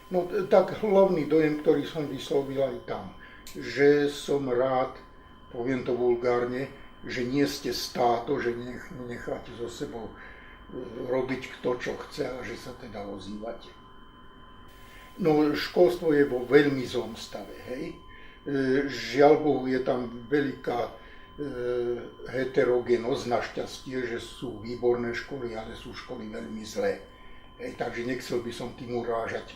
No tak hlavný dojem, ktorý som vyslovil aj tam, že som rád, poviem to vulgárne, že nie ste státo, že necháte so sebou robiť kto čo chce a že sa teda ozývate. No školstvo je vo veľmi zlom stave, hej. Žiaľ Bohu, je tam veľká heterogénosť, našťastie, že sú výborné školy, ale sú školy veľmi zlé. Hej, takže nechcel by som tým urážať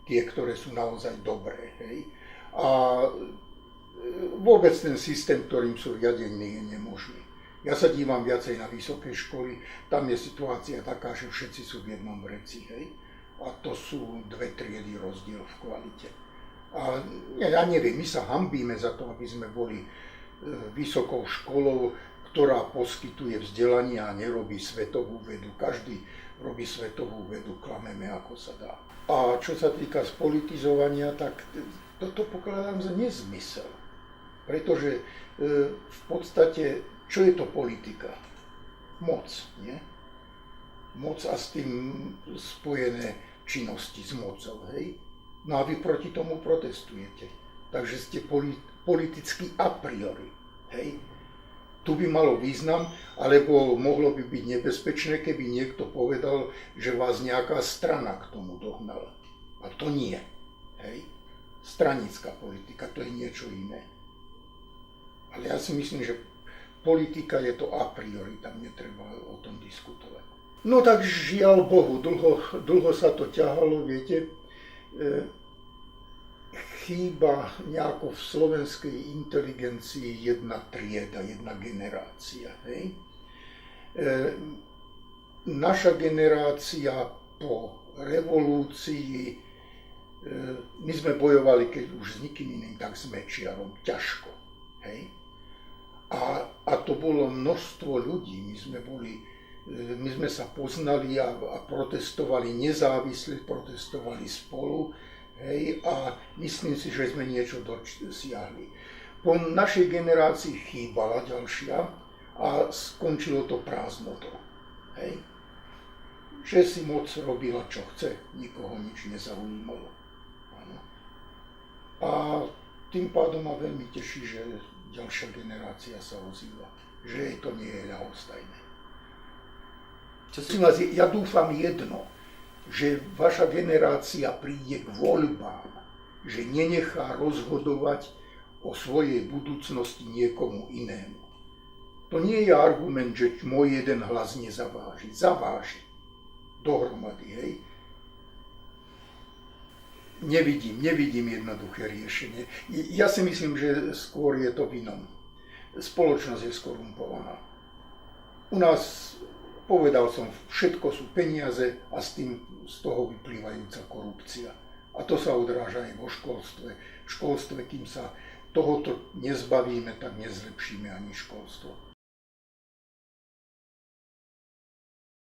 tie, ktoré sú naozaj dobré. Hej. A vôbec ten systém, ktorým sú riadení, je nemožný. Ja sa dívam viacej na vysoké školy, tam je situácia taká, že všetci sú v jednom vreci. Hej. A to sú 2 triedy rozdiel v kvalite. A ja neviem, my sa hanbíme za to, aby sme boli vysokou školou, ktorá poskytuje vzdelanie a nerobí svetovú vedu. Každý robí svetovú vedu, klameme ako sa dá. A čo sa týka spolitizovania, tak toto pokladám za nezmysel. Pretože v podstate, čo je to politika? Moc, nie? Moc a s tým spojené činnosti s mocou, hej? No a vy proti tomu protestujete. Takže ste politicky a priori, hej? Tu by malo význam, alebo mohlo by byť nebezpečné, keby niekto povedal, že vás nejaká strana k tomu dohnala. A to nie, hej? Stranická politika, to je niečo iné. Ale ja si myslím, že politika je to a priori, tam netreba o tom diskutovať. No tak žiaľ Bohu, dlho sa to ťahalo, viete, chýba nejako v slovenskej inteligencii jedna trieda, jedna generácia. Hej? Naša generácia po revolúcii, my sme bojovali, keď už s nikým iným, tak s Mečiarom, ťažko. Hej? A to bolo množstvo ľudí, my sme sa poznali a protestovali nezávisle, protestovali spolu. Hej, a myslím si, že sme niečo dosiahli. Po našej generácii chýbala ďalšia a skončilo to prázdnotou. Hej. Že si moc robila, čo chce, nikoho nič nezaujímalo. Ano. A tým pádom ma veľmi teší, že ďalšia generácia sa ozýva, že jej to nie je ľahostajné. Ja dúfam jedno, že vaša generácia príde k voľbám, že nenechá rozhodovať o svojej budúcnosti niekomu inému. To nie je argument, že môj jeden hlas nezaváži. Zaváži. Dohromady, hej. Nevidím jednoduché riešenie. Ja si myslím, že skôr je to v inom. Spoločnosť je skorumpovaná. U nás, povedal som, všetko sú peniaze a z toho vyplývajúca korupcia. A to sa odráža aj vo školstve. V školstve, kým sa tohoto nezbavíme, tak nezlepšíme ani školstvo.